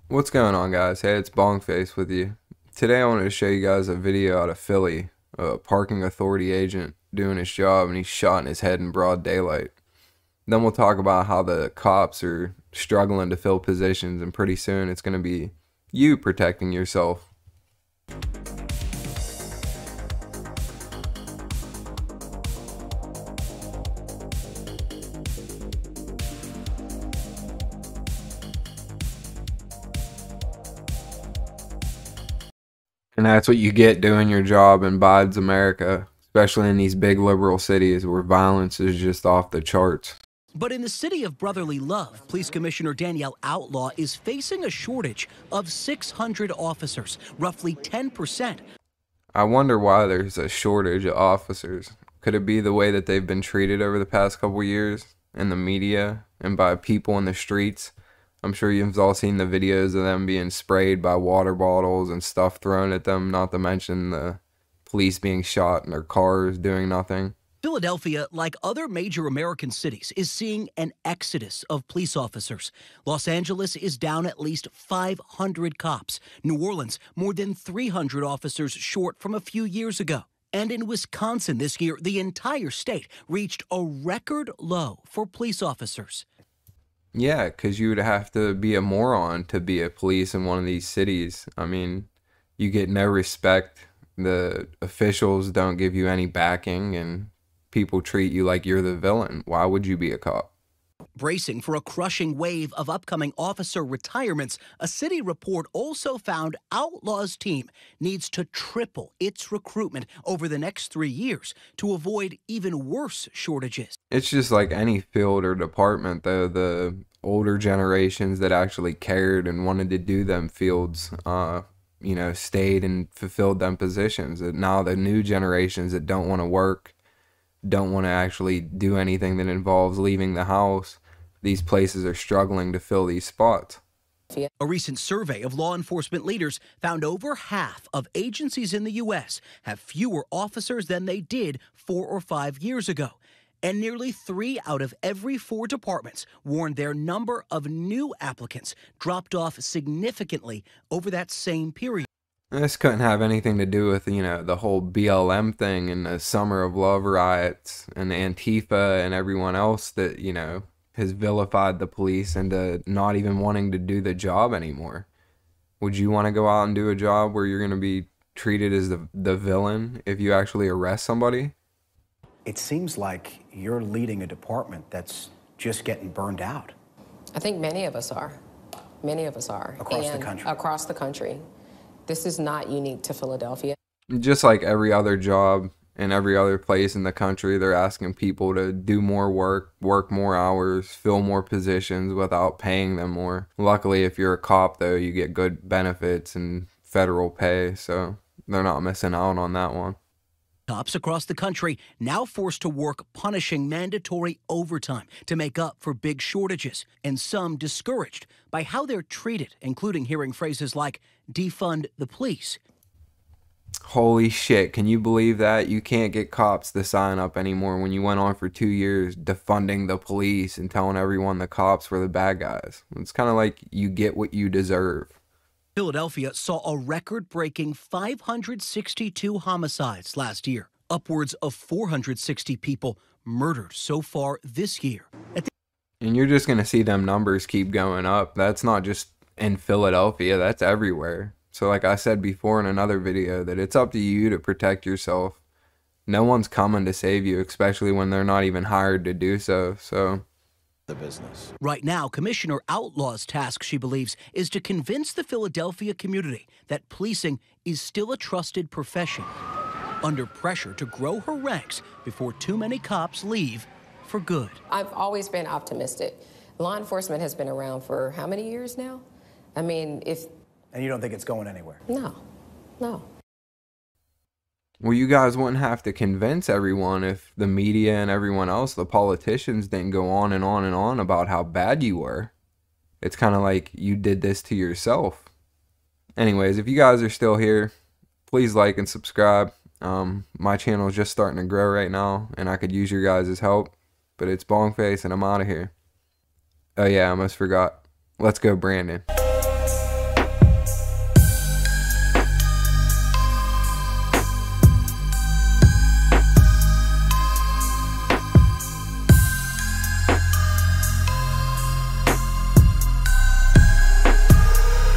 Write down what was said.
What's going on, guys? Hey, it's Bongface with you. Today I wanted to show you guys a video out of Philly. A parking authority agent doing his job and he's shot in his head in broad daylight. Then we'll talk about how the cops are struggling to fill positions, and pretty soon it's going to be you protecting yourself. And that's what you get doing your job in Biden's America, especially in these big liberal cities where violence is just off the charts. But in the city of brotherly love, Police Commissioner Danielle Outlaw is facing a shortage of 600 officers, roughly 10%. I wonder why there's a shortage of officers. Could it be the way that they've been treated over the past couple years in the media and by people in the streets? I'm sure you've all seen the videos of them being sprayed by water bottles and stuff thrown at them, not to mention the police being shot in their cars doing nothing. Philadelphia, like other major American cities, is seeing an exodus of police officers. Los Angeles is down at least 500 cops. New Orleans, more than 300 officers short from a few years ago. And in Wisconsin this year, the entire state reached a record low for police officers. Yeah, because you would have to be a moron to be a police in one of these cities. I mean, you get no respect. The officials don't give you any backing, and people treat you like you're the villain. Why would you be a cop? Bracing for a crushing wave of upcoming officer retirements, a city report also found Outlaw's team needs to triple its recruitment over the next 3 years to avoid even worse shortages. It's just like any field or department, though. The older generations that actually cared and wanted to do them fields, stayed and fulfilled them positions. And now the new generations that don't want to work, don't want to actually do anything that involves leaving the house, these places are struggling to fill these spots. A recent survey of law enforcement leaders found over half of agencies in the U.S. have fewer officers than they did 4 or 5 years ago. And nearly 3 out of every 4 departments warned their number of new applicants dropped off significantly over that same period. This couldn't have anything to do with, the whole BLM thing and the Summer of Love riots and Antifa and everyone else that, has vilified the police into not even wanting to do the job anymore. Would you want to go out and do a job where you're going to be treated as the villain if you actually arrest somebody? It seems like you're leading a department that's just getting burned out. I think many of us are. Many of us are. Across the country. Across the country. This is not unique to Philadelphia. Just like every other job in every other place in the country, they're asking people to do more work, work more hours, fill more positions without paying them more. Luckily, if you're a cop, though, you get good benefits and federal pay, so they're not missing out on that one. Cops across the country now forced to work punishing mandatory overtime to make up for big shortages, and some discouraged by how they're treated, including hearing phrases like defund the police. Holy shit, can you believe that? You can't get cops to sign up anymore when you went on for 2 years defunding the police and telling everyone the cops were the bad guys. It's kind of like you get what you deserve. Philadelphia saw a record-breaking 562 homicides last year, upwards of 460 people murdered so far this year. And you're just going to see them numbers keep going up. That's not just in Philadelphia, that's everywhere. So like I said before in another video, that it's up to you to protect yourself. No one's coming to save you, especially when they're not even hired to do so. The business. Right now, Commissioner Outlaw's task, she believes, is to convince the Philadelphia community that policing is still a trusted profession, under pressure to grow her ranks before too many cops leave for good. I've always been optimistic. Law enforcement has been around for how many years now? I mean, And you don't think it's going anywhere? No. Well, you guys wouldn't have to convince everyone if the media and everyone else, the politicians, didn't go on and on and on about how bad you were. It's kind of like you did this to yourself. Anyways, if you guys are still here, please like and subscribe. My channel is just starting to grow right now, and I could use your guys' help. But it's Bongface, and I'm out of here. Oh yeah, I almost forgot. Let's go, Brandon.